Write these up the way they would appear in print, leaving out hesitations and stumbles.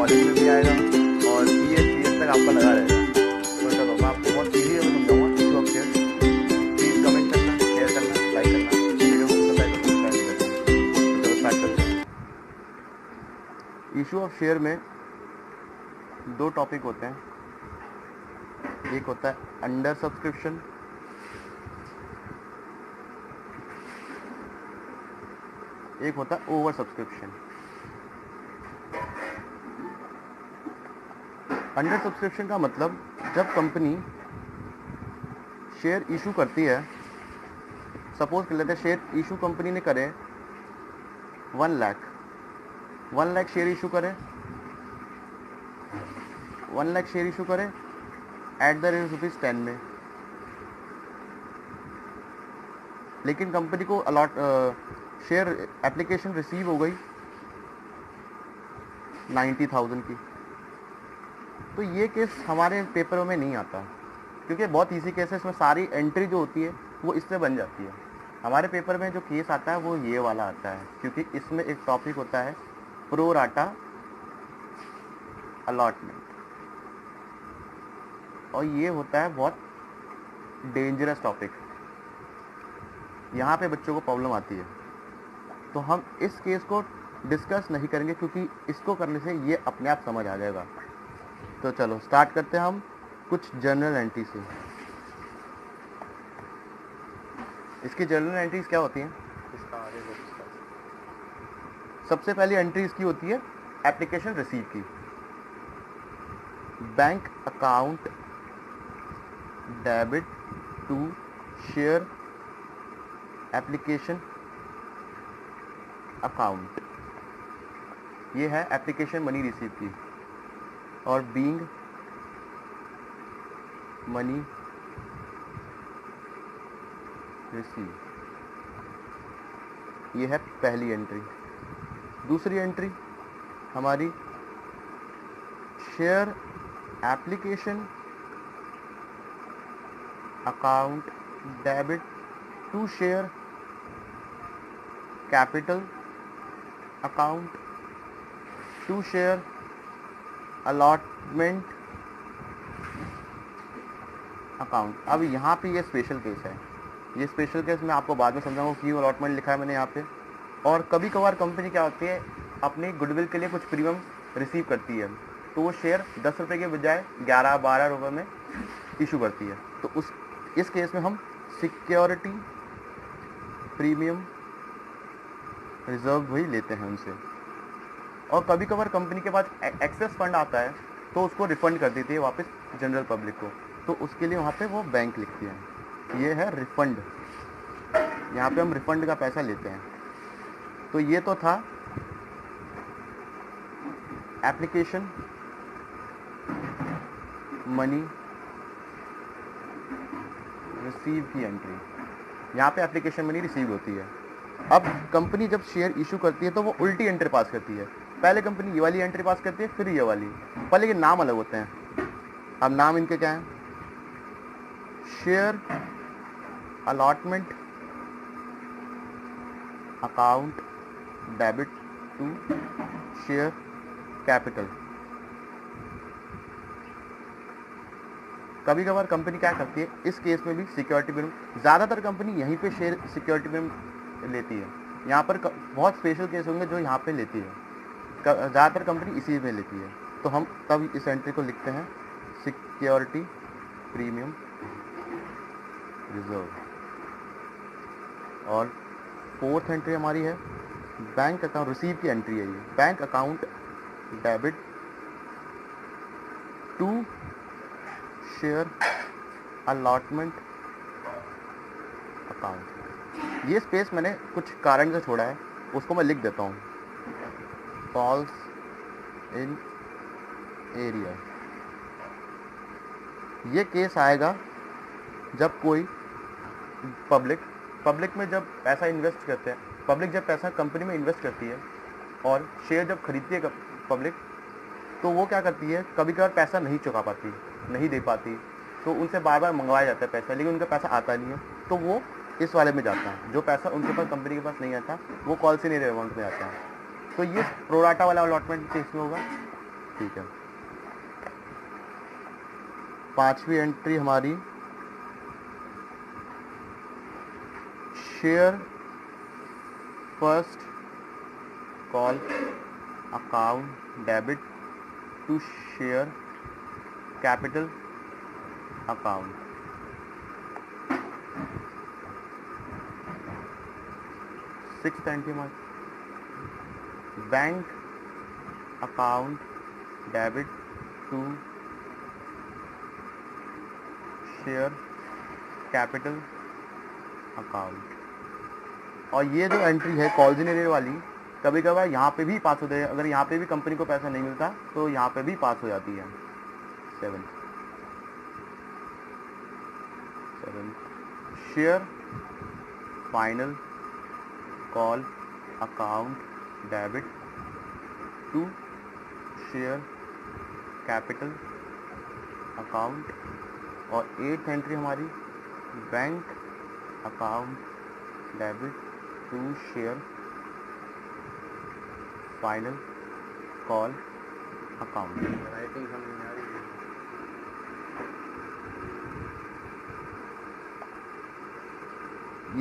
College में भी आएगा और CS तक आपका लगा रहेगा। तो चलो मैं आपको बहुत ईजी वे में समझाऊंगा issue of share. Please comment करना, शेयर करना, लाइक करना, वीडियो को पसंद आए तो सब्सक्राइब भी करना। तो चलो स्टार्ट करते हैं। इशू ऑफ शेयर में दो टॉपिक होते हैं, एक होता है अंडर सब्सक्रिप्शन, एक होता है ओवर सब्सक्रिप्शन। अंडर सब्सक्रिप्शन का मतलब जब कंपनी शेयर इशू करती है, सपोज कर लेते हैं शेयर इशू कंपनी ने करे 1 लाख शेयर इशू करे, 1 लाख शेयर इशू करे एट द रेट ₹10 में, लेकिन कंपनी को शेयर एप्लीकेशन रिसीव हो गई 90,000 की। तो ये केस हमारे पेपरों में नहीं आता, क्योंकि बहुत इजी केस है, इसमें सारी एंट्री जो होती है वो इससे बन जाती है। हमारे पेपर में जो केस आता है वो ये वाला आता है, क्योंकि इसमें एक टॉपिक होता है प्रो राटा अलॉटमेंट, और ये होता है बहुत डेंजरस टॉपिक। यहाँ पे बच्चों को प्रॉब्लम आती है, तो हम इस केस को डिस्कस नहीं करेंगे, क्योंकि इसको करने से ये अपने आप समझ आ जाएगा। तो चलो स्टार्ट करते हैं हम कुछ जर्नल एंट्री से। इसकी जर्नल एंट्रीज क्या होती हैं? सबसे पहली एंट्री इसकी होती है एप्लीकेशन रिसीव की। Bank account debit to share application account, ये है एप्लीकेशन मनी रिसीव की। और बीइंग मनी रिसीव, ये है पहली एंट्री। दूसरी एंट्री हमारी share application account debit to share capital account to share allotment account. अब यहाँ पे ये स्पेशल केस है, ये स्पेशल केस मैं आपको बाद में समझाऊंगा क्यों अलॉटमेंट लिखा है मैंने यहाँ पे। और कभी कभार कंपनी क्या होती है, अपनी गुडविल के लिए कुछ प्रीमियम रिसीव करती है, तो वो शेयर 10 रुपये के बजाय 11-12 रुपये में इशू करती है। तो इस केस में हम सिक्योरिटी प्रीमियम रिजर्व वही लेते हैं उनसे। और कभी कभार कंपनी के पास एक्सेस फंड आता है, तो उसको रिफंड कर देती है वापस जनरल पब्लिक को, तो उसके लिए वहाँ पे वो बैंक लिखती है। ये है रिफंड, यहाँ पे हम रिफंड का पैसा लेते हैं। तो ये तो था एप्लीकेशन मनी रिसीव की एंट्री, यहाँ पे एप्लीकेशन मनी रिसीव होती है। अब कंपनी जब शेयर इशू करती है तो वो उल्टी एंट्री पास करती है। पहले कंपनी ये वाली एंट्री पास करती है, फिर ये वाली, पर लेकिन नाम अलग होते हैं। अब नाम इनके क्या है? Share allotment account debit to share capital. कभी कभार कंपनी क्या करती है, इस केस में भी सिक्योरिटी प्रीमियम, ज़्यादातर कंपनी यहीं पे शेयर सिक्योरिटी प्रीमियम लेती है। यहाँ पर बहुत स्पेशल केस होंगे जो यहाँ पे लेती है, ज़्यादातर कंपनी इसी में लेती है। तो हम तब इस एंट्री को लिखते हैं सिक्योरिटी प्रीमियम रिजर्व। और फोर्थ एंट्री हमारी है बैंक अकाउंट रिसीव की एंट्री है, ये bank account debit to share allotment account. ये स्पेस मैंने कुछ कारण से छोड़ा है, उसको मैं लिख देता हूँ। फॉल्स इन एरिया, ये केस आएगा जब कोई पब्लिक में जब पैसा इन्वेस्ट करते हैं, पब्लिक जब पैसा कंपनी में इन्वेस्ट करती है और शेयर जब खरीदती है पब्लिक, तो वो क्या करती है, कभी कभार पैसा नहीं चुका पाती, नहीं दे पाती, तो उनसे बार बार मंगवाया जाता है पैसा, लेकिन उनका पैसा आता नहीं है, तो वो इस वाले में जाता है। जो पैसा उनके पास कंपनी के पास नहीं आता, वो कॉल से नहीं अकाउंट में आता है। तो ये प्रोराटा वाला अलॉटमेंट केस में होगा। ठीक है। पांचवी एंट्री हमारी share first call account debit to share capital account. Sixth entry हमारी bank account debit to share capital account. और ये जो एंट्री है कॉल्जिनरी वाली, कभी कभार यहाँ पे भी पास होते हैं। अगर यहाँ पे भी कंपनी को पैसा नहीं मिलता तो यहाँ पे भी पास हो जाती है। 7 share final call account debit to share capital account. और 8th एंट्री हमारी bank account debit to share final call account. Writing समझ में आ रही है।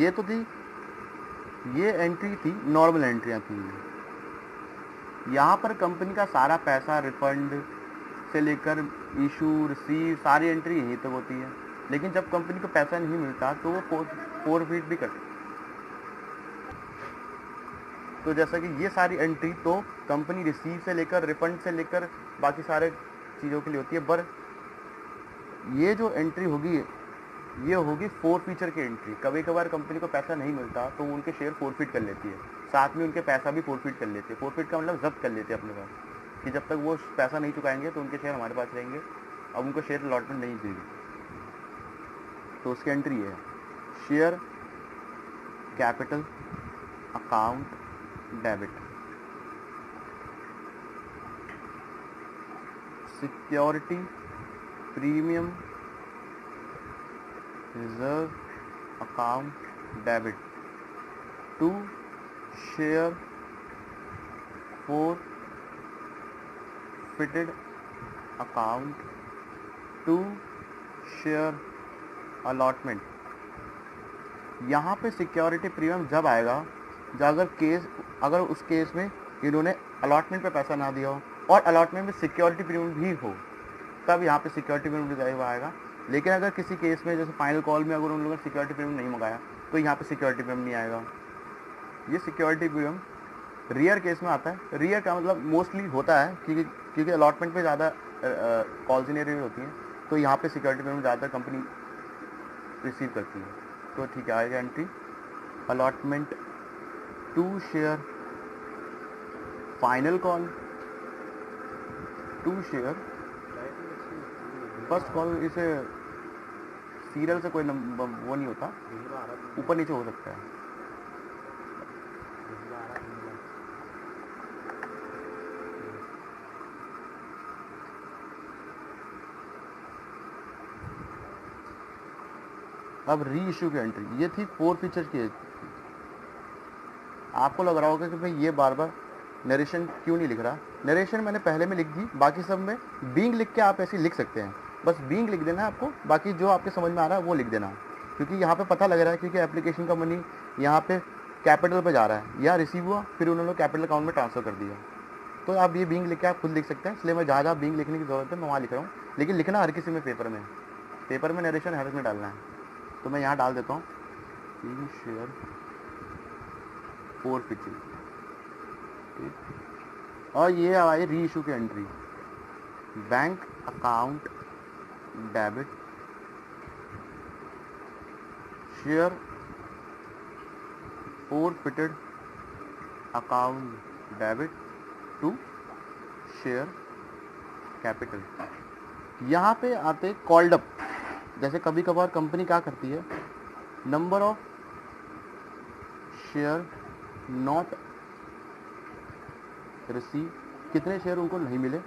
ये तो थी, ये एंट्री थी, नॉर्मल एंट्रियाँ थी। यहाँ पर कंपनी का सारा पैसा रिफंड से लेकर इशू रिसीव सारी एंट्री यहीं तक होती है। लेकिन जब कंपनी को पैसा नहीं मिलता तो वो फॉरफिट भी करते। तो जैसा कि ये सारी एंट्री तो कंपनी रिसीव से लेकर रिफंड से लेकर बाकी सारे चीज़ों के लिए होती है। पर ये जो एंट्री होगी ये होगी फॉरफीचर की एंट्री। कभी कभार कंपनी को पैसा नहीं मिलता तो वो उनके शेयर फॉरफिट कर लेती है, साथ में उनके पैसा भी फॉरफिट कर लेते हैं। फॉरफिट का मतलब जब्त कर लेते हैं अपने पास, कि जब तक वो पैसा नहीं चुकाएंगे तो उनके शेयर हमारे पास रहेंगे, अब उनको शेयर अलॉटमेंट नहीं देगी। तो उसकी एंट्री है share capital account debit. Security premium reserve account debit to share forfeited account to share allotment. यहाँ पे सिक्योरिटी प्रीमियम जब आएगा जब अगर उस केस में इन्होंने अलॉटमेंट पे पैसा ना दिया हो और अलॉटमेंट में सिक्योरिटी प्रीमियम भी हो, तब यहाँ पे सिक्योरिटी प्रीमियम आएगा। लेकिन अगर किसी केस में जैसे फाइनल कॉल में अगर उन लोगों ने सिक्योरिटी प्रीमियम नहीं मंगाया तो यहाँ पे सिक्योरिटी प्रीमियम नहीं आएगा। ये सिक्योरिटी प्रीमियम रियर केस में आता है। रियर का मतलब मोस्टली होता है क्योंकि अलॉटमेंट पे ज़्यादा कॉल्जिनरी होती हैं, तो यहाँ पे सिक्योरिटी प्रीमियम ज़्यादातर कंपनी रिसीव करती है। तो ठीक है, आएगा entry allotment to share final call to share first call. इसे सीरियल से कोई नंबर वो नहीं होता, ऊपर नीचे हो सकता है। अब री इशू की एंट्री, ये थी फॉरफीचर की। आपको लग रहा होगा कि भाई ये बार बार नरेशन क्यों नहीं लिख रहा। नरेशन मैंने पहले में लिख दी, बाकी सब में बीइंग लिख के आप ऐसे लिख सकते हैं। बस बीइंग लिख देना है आपको, बाकी जो आपके समझ में आ रहा है वो लिख देना। क्योंकि यहाँ पे पता लग रहा है क्योंकि एप्लीकेशन का मनी यहाँ पे कैपिटल पे जा रहा है, यहाँ रिसीव हुआ फिर उन्होंने कैपिटल अकाउंट में ट्रांसफर कर दिया। तो आप ये बीइंग लिख के आप खुद लिख सकते हैं। इसलिए मैं जहाँ बीइंग लिखने की जरूरत है मैं वहाँ लिख रहा हूँ। लेकिन लिखना हर किसी में पेपर में नरेशन हर में डालना है। तो मैं यहाँ डाल देता हूँ शेयर फॉरफिचर। और ये आई री इशू की entry bank account debit share forfeited account debit to share capital. यहाँ पे आते कॉल्ड अप। जैसे कभी कभार कंपनी क्या करती है, number of share not receive, कितने शेयर उनको नहीं मिले,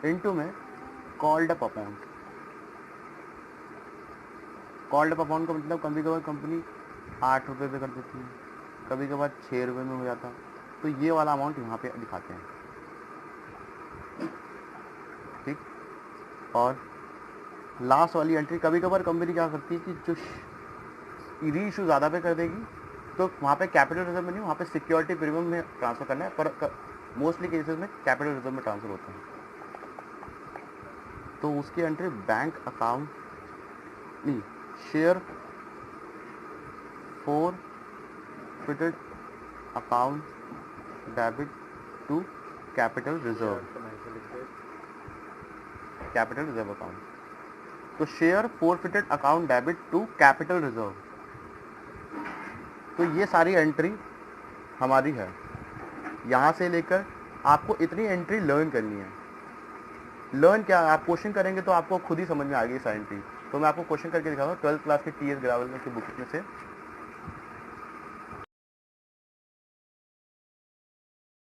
इनटू में called up amount. Called up amount का मतलब कभी कभार कंपनी 8 रुपये पे कर देती है, कभी कभार 6 रुपये में हो जाता। तो ये वाला अमाउंट यहाँ पे दिखाते हैं। और लास्ट वाली एंट्री कभी कभार कंपनी क्या करती है कि जो री इशू ज़्यादा पे कर देगी, तो वहाँ पे कैपिटल रिजर्व में नहीं, वहाँ पे सिक्योरिटी प्रीमियम में ट्रांसफ़र करना है, पर मोस्टली केसेस में कैपिटल रिजर्व में ट्रांसफ़र होता है। तो उसकी एंट्री बैंक अकाउंट नहीं, share forfeited account debit to capital reserve, capital reserve account. तो share forfeited account debit to capital reserve, तो ये सारी एंट्री हमारी है। यहाँ से लेकर आपको इतनी एंट्री लर्न करनी है। लर्न क्या, आप क्वेश्चन करेंगे तो आपको खुद ही समझ में आ गई सारी एंट्री। तो मैं आपको क्वेश्चन करके दिखाता हूँ 12th क्लास के टी एस ग्रावल की बुक में से।